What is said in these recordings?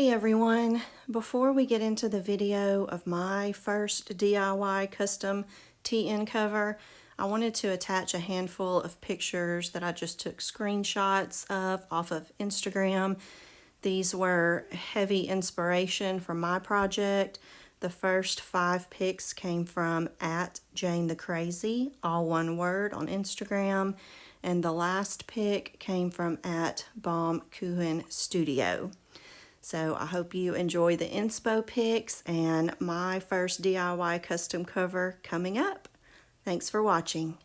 Hey everyone, before we get into the video of my first DIY custom TN cover, I wanted to attach a handful of pictures that I just took screenshots of off of Instagram. These were heavy inspiration for my project. The first 5 pics came from @JaneTheCrazy, all one word, on Instagram, and the last pic came from @BaumKuchenStudio. So I hope you enjoy the inspo pics and my first DIY custom cover coming up. Thanks for watching.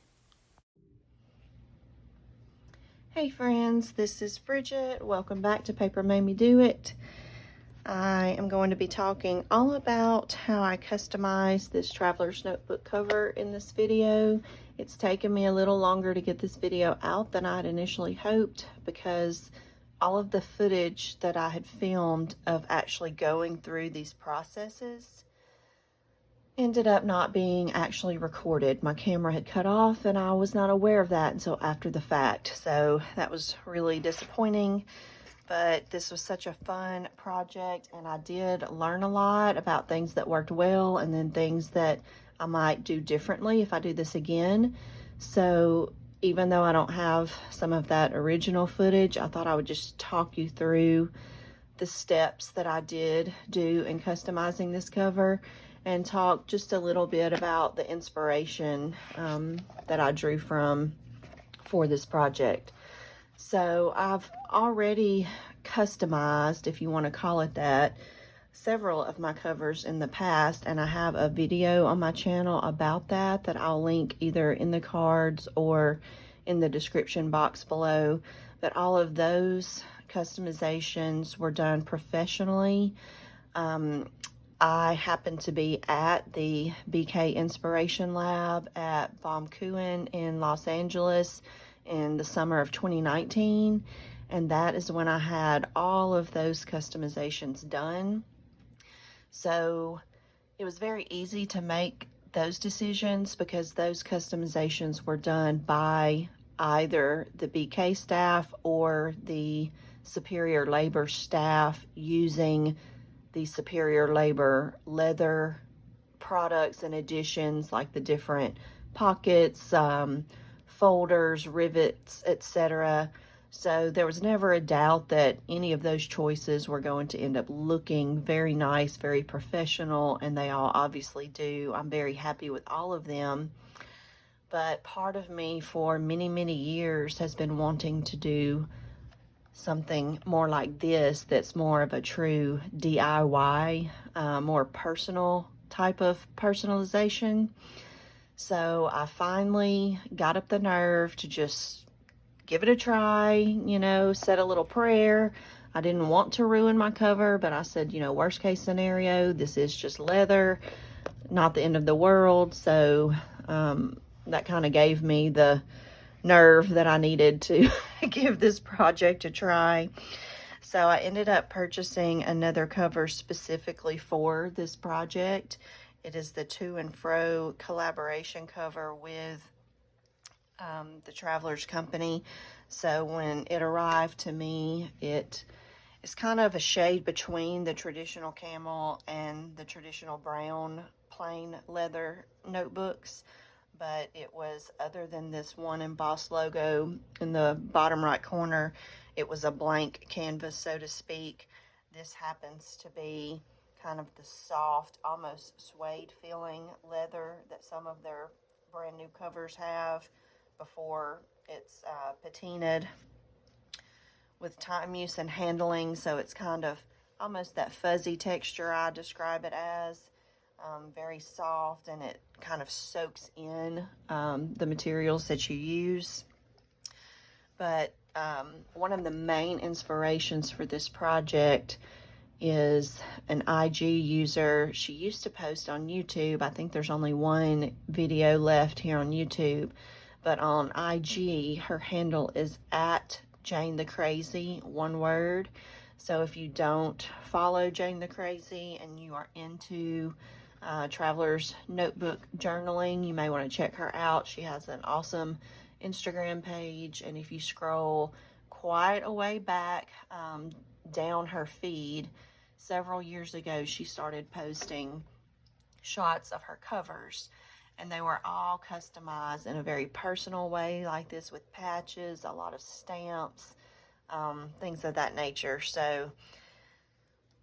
Hey friends, this is Bridget. Welcome back to Paper Made Me Do It. I am going to be talking all about how I customized this traveler's notebook cover in this video. It's taken me a little longer to get this video out than I'd initially hoped because all of the footage that I had filmed of actually going through these processes ended up not being actually recorded. My camera had cut off and I was not aware of that until after the fact. So that was really disappointing, but this was such a fun project and I did learn a lot about things that worked well and then things that I might do differently if I do this again. So even though I don't have some of that original footage, I thought I would just talk you through the steps that I did do in customizing this cover and talk just a little bit about the inspiration that I drew from for this project. So I've already customized, if you want to call it that, several of my covers in the past, and I have a video on my channel about that I'll link either in the cards or in the description box below. But all of those customizations were done professionally. I happened to be at the BK Inspiration Lab at Baum-Kuchen in Los Angeles in the summer of 2019, and that is when I had all of those customizations done. So it was very easy to make those decisions because those customizations were done by either the BK staff or the Superior Labor staff using the Superior Labor leather products and additions like the different pockets, folders, rivets, etc. So there was never a doubt that any of those choices were going to end up looking very nice, very professional, and they all obviously do. I'm very happy with all of them. But part of me for many, many years has been wanting to do something more like this that's more of a true DIY, more personal type of personalization. So I finally got up the nerve to just give it a try, you know, said a little prayer. I didn't want to ruin my cover, but I said, you know, worst case scenario, this is just leather, not the end of the world. So that kind of gave me the nerve that I needed to give this project a try. So I ended up purchasing another cover specifically for this project. It is the To and Fro collaboration cover with the Travelers Company. So when it arrived to me, it is kind of a shade between the traditional camel and the traditional brown plain leather notebooks. But it was, other than this one embossed logo in the bottom right corner, it was a blank canvas, so to speak. This happens to be kind of the soft, almost suede feeling leather that some of their brand new covers have before it's patinaed with time, use, and handling. So it's kind of almost that fuzzy texture I describe it as. Very soft, and it kind of soaks in the materials that you use. But one of the main inspirations for this project is an IG user. She used to post on YouTube. I think there's only one video left here on YouTube, but on IG, her handle is @JaneTheCrazy, one word. So if you don't follow Jane the Crazy and you are into traveler's notebook journaling, you may want to check her out. She has an awesome Instagram page, and if you scroll quite a way back down her feed, several years ago, she started posting shots of her covers, and they were all customized in a very personal way like this, with patches, a lot of stamps, things of that nature. So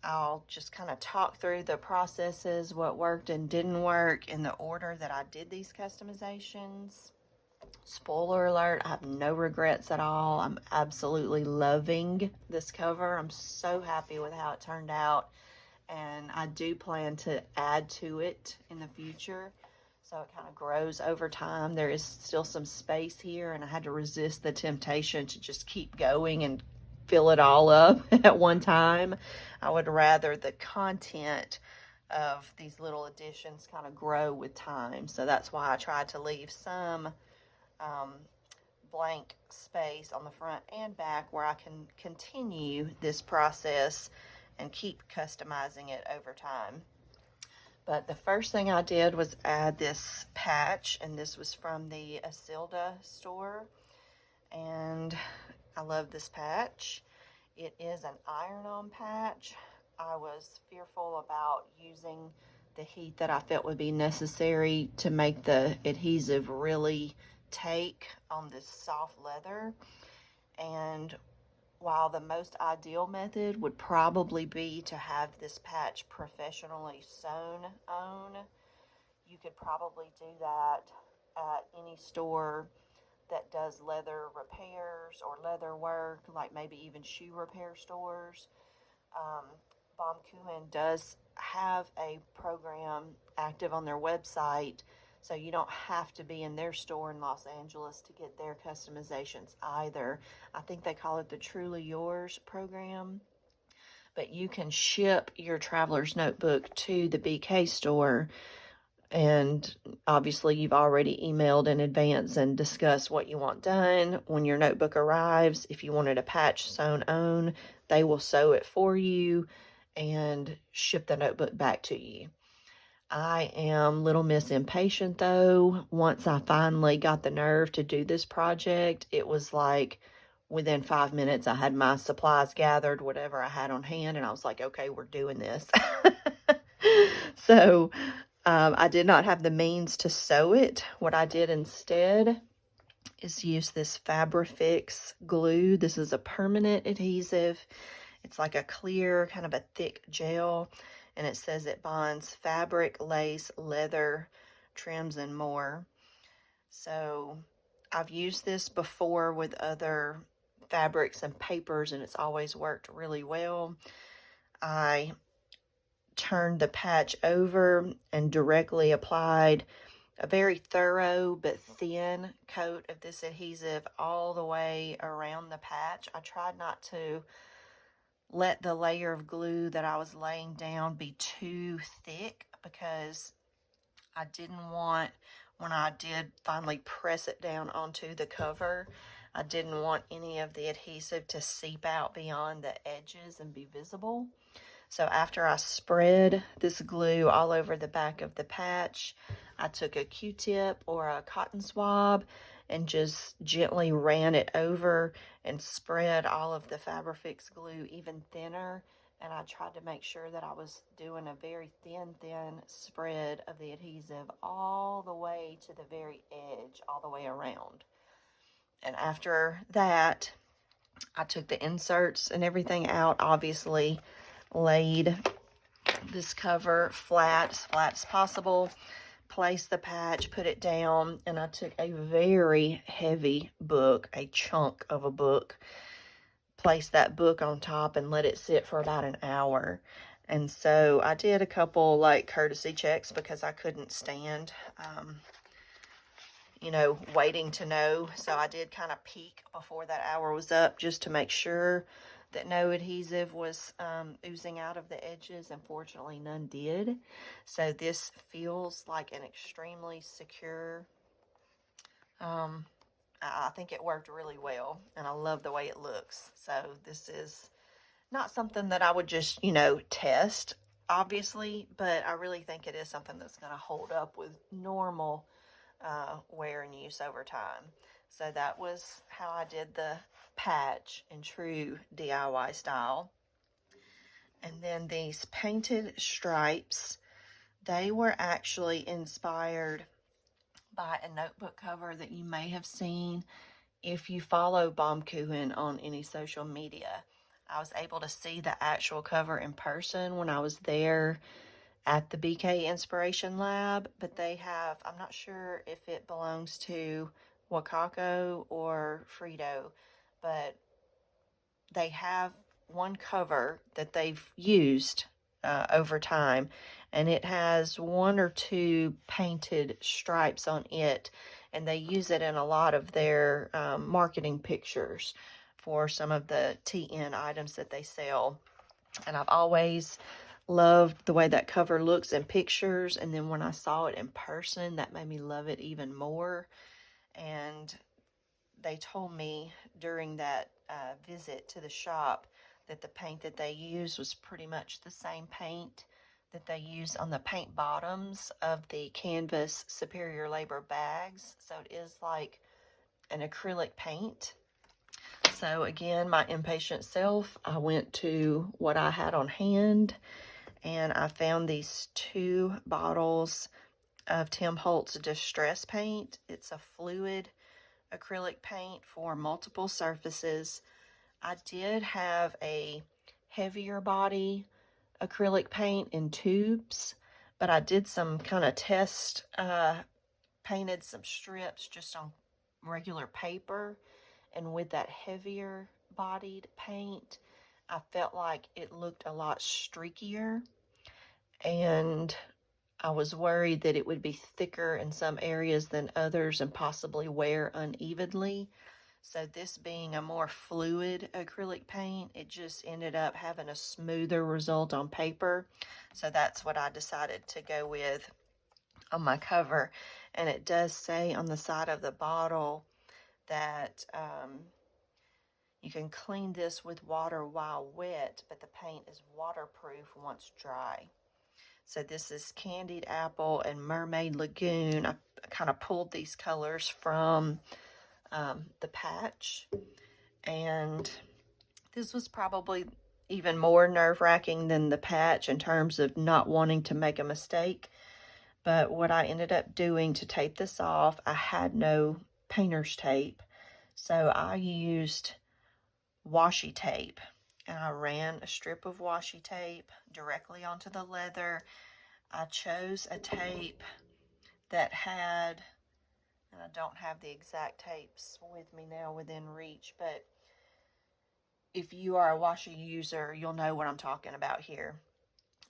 I'll just kind of talk through the processes, what worked and didn't work, in the order that I did these customizations. Spoiler alert, I have no regrets at all. I'm absolutely loving this cover. I'm so happy with how it turned out, and I do plan to add to it in the future, so it kind of grows over time. There is still some space here, and I had to resist the temptation to just keep going and fill it all up at one time. I would rather the content of these little additions kind of grow with time, so that's why I tried to leave some blank space on the front and back where I can continue this process and keep customizing it over time. But the first thing I did was add this patch, and this was from the Asilda store, and I love this patch. It is an iron-on patch. I was fearful about using the heat that I felt would be necessary to make the adhesive really take on this soft leather, and while the most ideal method would probably be to have this patch professionally sewn on, you could probably do that at any store that does leather repairs or leather work, like maybe even shoe repair stores. Baumkuchen does have a program active on their website, so you don't have to be in their store in Los Angeles to get their customizations either. I think they call it the Truly Yours program. But you can ship your traveler's notebook to the BK store, and obviously you've already emailed in advance and discussed what you want done. When your notebook arrives, if you wanted a patch sewn on, they will sew it for you and ship the notebook back to you. I am Little Miss Impatient though. Once I finally got the nerve to do this project, it was like within 5 minutes I had my supplies gathered, whatever I had on hand, and I was like, okay, we're doing this. So I did not have the means to sew it. What I did instead is use this Fabrifix glue. This is a permanent adhesive. It's like a clear, kind of a thick gel, and it says it bonds fabric, lace, leather, trims, and more. So I've used this before with other fabrics and papers, and it's always worked really well. I turned the patch over and directly applied a very thorough but thin coat of this adhesive all the way around the patch. I tried not to let the layer of glue that I was laying down be too thick, because I didn't want, when I did finally press it down onto the cover, I didn't want any of the adhesive to seep out beyond the edges and be visible. So after I spread this glue all over the back of the patch, I took a Q-tip or a cotton swab and just gently ran it over and spread all of the Fabrifix glue even thinner. And I tried to make sure that I was doing a very thin spread of the adhesive all the way to the very edge, all the way around. And after that, I took the inserts and everything out, obviously laid this cover flat, as flat as possible, placed the patch, put it down, and I took a very heavy book, a chunk of a book, placed that book on top and let it sit for about an hour. And so I did a couple like courtesy checks, because I couldn't stand waiting to know. So I did kind of peek before that hour was up just to make sure that no adhesive was oozing out of the edges, and fortunately none did. So this feels like an extremely secure, I think it worked really well, and I love the way it looks. So this is not something that I would just, test, obviously, but I really think it is something that's going to hold up with normal wear and use over time. So that was how I did the patch in true DIY style. And then these painted stripes, they were actually inspired by a notebook cover that you may have seen if you follow Baumkuchen on any social media. I was able to see the actual cover in person when I was there at the BK Inspiration Lab, but they have, I'm not sure if it belongs to Wakako or Frito, but they have one cover that they've used over time, and it has one or two painted stripes on it, and they use it in a lot of their marketing pictures for some of the TN items that they sell. And I've always loved the way that cover looks in pictures, and then when I saw it in person, that made me love it even more. And they told me during that visit to the shop that the paint that they used was pretty much the same paint that they use on the paint bottoms of the canvas superior labor bags. So it is like an acrylic paint. So again, my impatient self, I went to what I had on hand, and I found these 2 bottles of Tim Holtz Distress Paint. It's a fluid acrylic paint for multiple surfaces. I did have a heavier body acrylic paint in tubes, but I did some kind of test, painted some strips just on regular paper, and with that heavier bodied paint, I felt like it looked a lot streakier, and I was worried that it would be thicker in some areas than others and possibly wear unevenly. So this being a more fluid acrylic paint, it just ended up having a smoother result on paper. So that's what I decided to go with on my cover. And it does say on the side of the bottle that you can clean this with water while wet, but the paint is waterproof once dry. So this is Candied Apple and Mermaid Lagoon. I kind of pulled these colors from the patch, and this was probably even more nerve-wracking than the patch in terms of not wanting to make a mistake. But what I ended up doing to tape this off, I had no painter's tape, so I used washi tape, and I ran a strip of washi tape directly onto the leather. I chose a tape that had, and I don't have the exact tapes with me now within reach, but if you are a washi user, you'll know what I'm talking about here.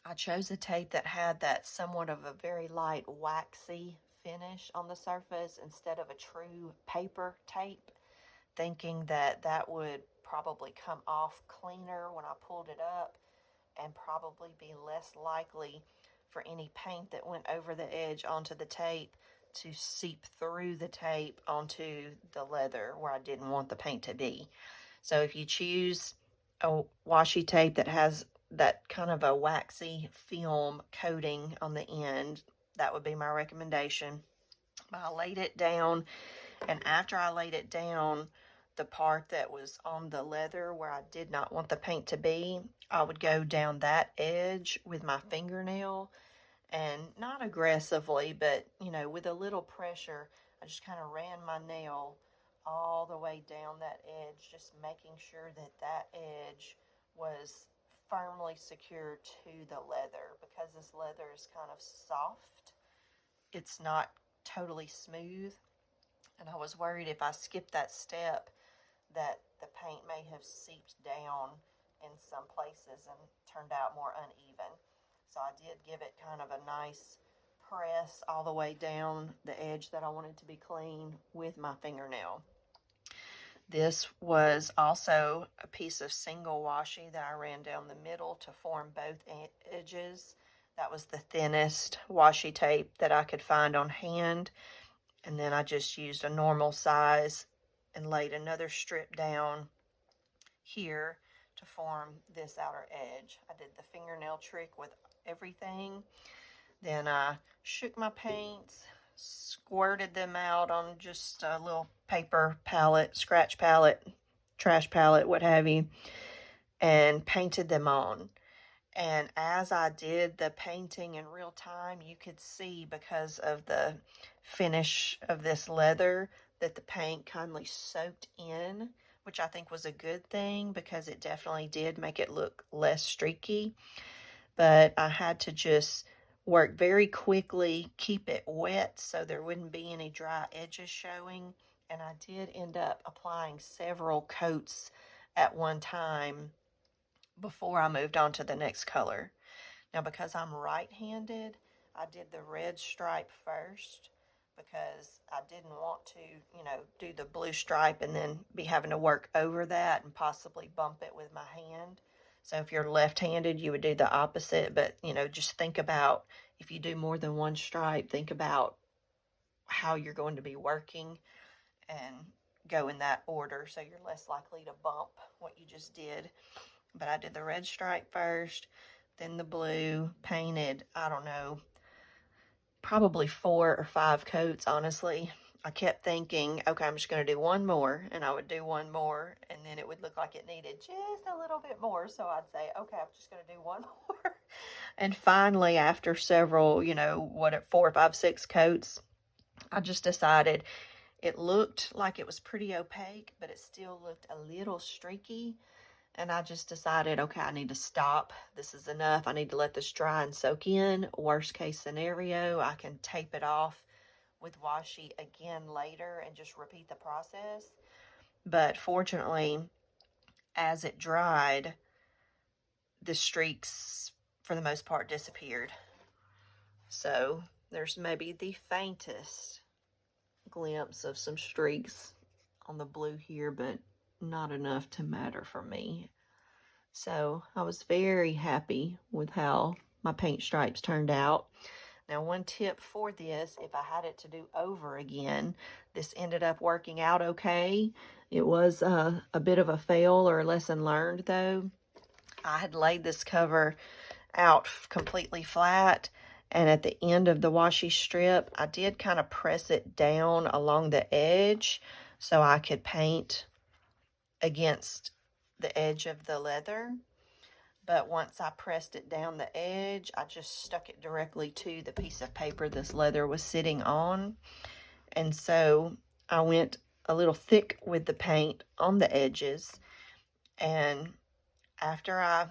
I chose a tape that had that somewhat of a very light waxy finish on the surface instead of a true paper tape, thinking that that would probably come off cleaner when I pulled it up and probably be less likely for any paint that went over the edge onto the tape to seep through the tape onto the leather where I didn't want the paint to be. So if you choose a washi tape that has that kind of a waxy film coating on the end, that would be my recommendation. I laid it down, and after I laid it down, the part that was on the leather where I did not want the paint to be, I would go down that edge with my fingernail, and not aggressively, but with a little pressure, I just kind of ran my nail all the way down that edge, just making sure that that edge was firmly secured to the leather, because this leather is kind of soft. It's not totally smooth, and I was worried if I skipped that step that the paint may have seeped down in some places and turned out more uneven. So I did give it kind of a nice press all the way down the edge that I wanted to be clean with my fingernail. This was also a piece of single washi that I ran down the middle to form both edges. That was the thinnest washi tape that I could find on hand. And then I just used a normal size and laid another strip down here to form this outer edge. I did the fingernail trick with everything. Then I shook my paints, squirted them out on just a little paper palette, scratch palette, trash palette, what have you, and painted them on. And as I did the painting in real time, you could see, because of the finish of this leather, that the paint kindly soaked in, which I think was a good thing because it definitely did make it look less streaky. But I had to just work very quickly, keep it wet so there wouldn't be any dry edges showing. And I did end up applying several coats at one time before I moved on to the next color. Now, because I'm right-handed, I did the red stripe first because I didn't want to, do the blue stripe and then be having to work over that and possibly bump it with my hand. So if you're left-handed, you would do the opposite, but, just think about, if you do more than one stripe, think about how you're going to be working and go in that order so you're less likely to bump what you just did. But I did the red stripe first, then the blue, painted, I don't know, probably 4 or 5 coats, honestly. I kept thinking, okay, I'm just going to do one more, and I would do one more, and then it would look like it needed just a little bit more, so I'd say, okay, I'm just going to do one more. And finally, after several, 4, 5, 6 coats, I just decided it looked like it was pretty opaque, but it still looked a little streaky. And I just decided, okay, I need to stop. This is enough. I need to let this dry and soak in. Worst case scenario, I can tape it off with washi again later and just repeat the process. But fortunately, as it dried, the streaks, for the most part, disappeared. So there's maybe the faintest glimpse of some streaks on the blue here, but not enough to matter for me. So I was very happy with how my paint stripes turned out. Now, one tip for this, if I had it to do over again, this ended up working out okay. It was a bit of a fail or a lesson learned, though. I had laid this cover out completely flat, and at the end of the washi strip, I did kind of press it down along the edge so I could paint against the edge of the leather. But once I pressed it down the edge, I just stuck it directly to the piece of paper this leather was sitting on. And so I went a little thick with the paint on the edges. And after I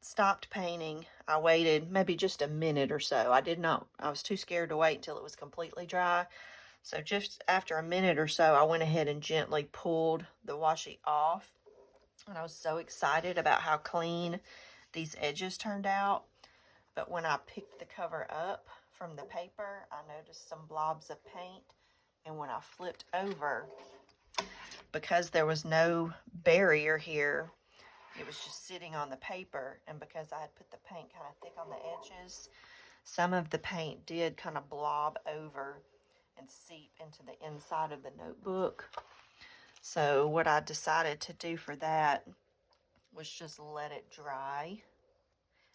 stopped painting, I waited maybe just a minute or so. I was too scared to wait until it was completely dry. So just after a minute or so, I went ahead and gently pulled the washi off. And I was so excited about how clean these edges turned out. But when I picked the cover up from the paper, I noticed some blobs of paint. And when I flipped over, because there was no barrier here, it was just sitting on the paper. And because I had put the paint kind of thick on the edges, some of the paint did kind of blob over and seep into the inside of the notebook. So what I decided to do for that was just let it dry.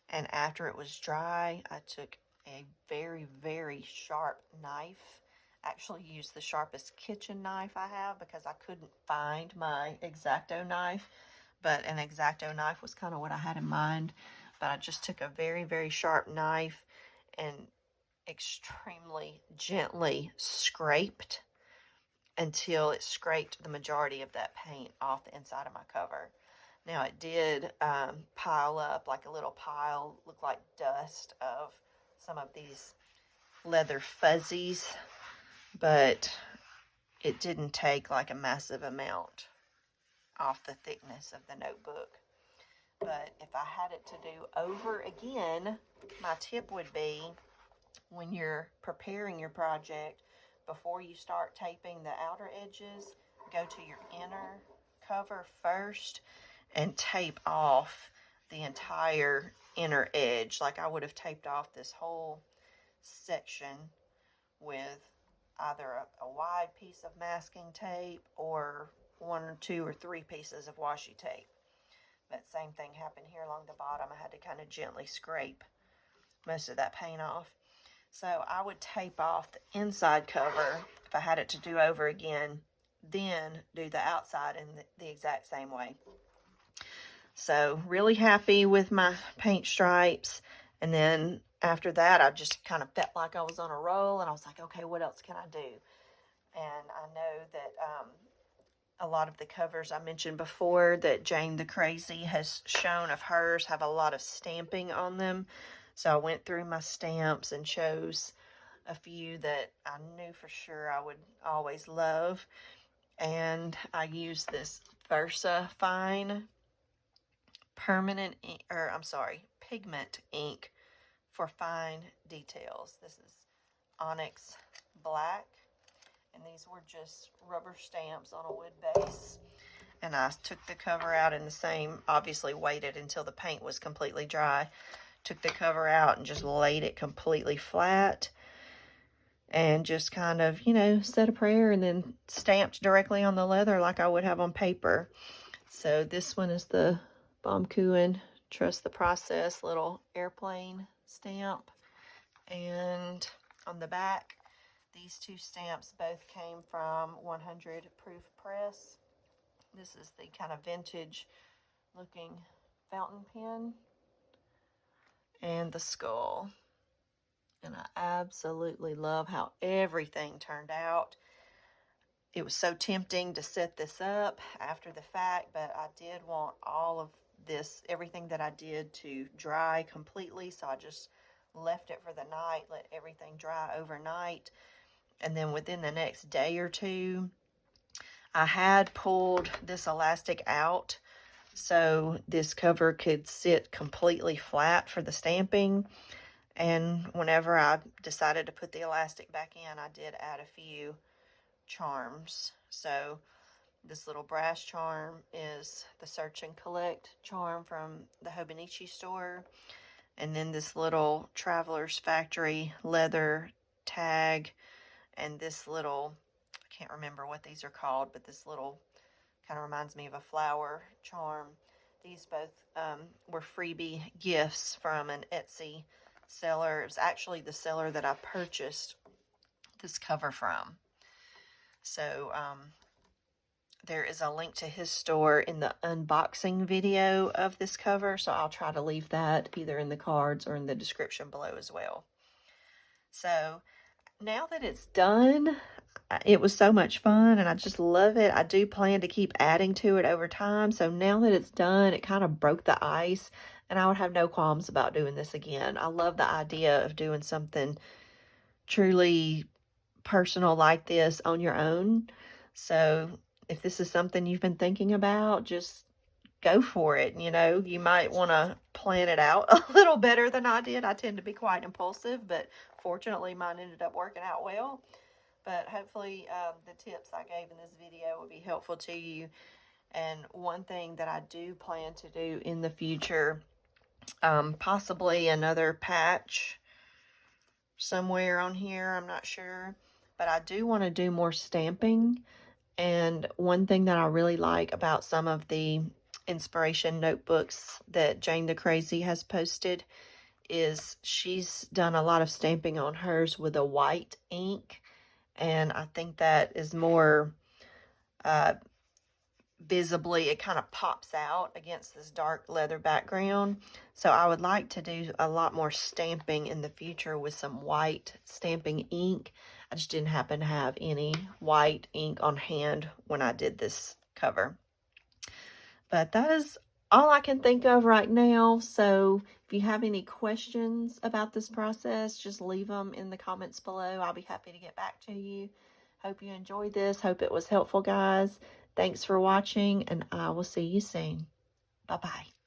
And after it was dry, I took a very, very sharp knife. Actually used the sharpest kitchen knife I have because I couldn't find my X-Acto knife. But an X-Acto knife was kind of what I had in mind. But I just took a very, very sharp knife and extremely gently scraped until it scraped the majority of that paint off the inside of my cover. Now, it did pile up like a little pile, look like dust of some of these leather fuzzies, but it didn't take like a massive amount off the thickness of the notebook. But if I had it to do over again, my tip would be, when you're preparing your project, before you start taping the outer edges, go to your inner cover first and tape off the entire inner edge. Like I would have taped off this whole section with either a wide piece of masking tape or 1 or 2 or 3 pieces of washi tape. But same thing happened here along the bottom. I had to kind of gently scrape most of that paint off. So I would tape off the inside cover if I had it to do over again, then do the outside in the exact same way. So really happy with my paint stripes. And then after that, I just kind of felt like I was on a roll, and I was like, okay, what else can I do? And I know that a lot of the covers I mentioned before that Jane the Crazy has shown of hers have a lot of stamping on them. So I went through my stamps and chose a few that I knew for sure I would always love. And I used this Versafine pigment ink for fine details. This is onyx black, and these were just rubber stamps on a wood base. And I took the cover out in the same, obviously waited until the paint was completely dry, took the cover out and just laid it completely flat, and just kind of, you know, said a prayer and then stamped directly on the leather like I would have on paper. So this one is the Baumkuchen Trust the Process little airplane stamp. And on the back, these two stamps both came from 100 Proof Press. This is the kind of vintage looking fountain pen and the skull. And I absolutely love how everything turned out. It was so tempting to set this up after the fact, but I did want all of this, everything that I did, to dry completely. So I just left it for the night, let everything dry overnight. And then within the next day or two, I had pulled this elastic out so this cover could sit completely flat for the stamping. And whenever I decided to put the elastic back in, I did add a few charms. So this little brass charm is the Search and Collect charm from the Hobonichi store. And then this little Traveler's Factory leather tag, and this little, I can't remember what these are called, but this little kind of reminds me of a flower charm. These both were freebie gifts from an Etsy seller. It was actually the seller that I purchased this cover from. So there is a link to his store in the unboxing video of this cover, so I'll try to leave that either in the cards or in the description below as well. So now that it's done, it was so much fun and I just love it. I do plan to keep adding to it over time. So now that it's done, it kind of broke the ice and I would have no qualms about doing this again. I love the idea of doing something truly personal like this on your own. So if this is something you've been thinking about, just go for it. You know, you might want to plan it out a little better than I did. I tend to be quite impulsive, but fortunately mine ended up working out well. But hopefully the tips I gave in this video will be helpful to you. And one thing that I do plan to do in the future, possibly another patch somewhere on here, I'm not sure, but I do want to do more stamping. And one thing that I really like about some of the inspiration notebooks that Jane the Crazy has posted is she's done a lot of stamping on hers with a white ink. And I think that is more visibly, it kind of pops out against this dark leather background. So I would like to do a lot more stamping in the future with some white stamping ink. I just didn't happen to have any white ink on hand when I did this cover. But that is all I can think of right now. So if you have any questions about this process, just leave them in the comments below. I'll be happy to get back to you. Hope you enjoyed this. Hope it was helpful, guys. Thanks for watching, and I will see you soon. Bye-bye.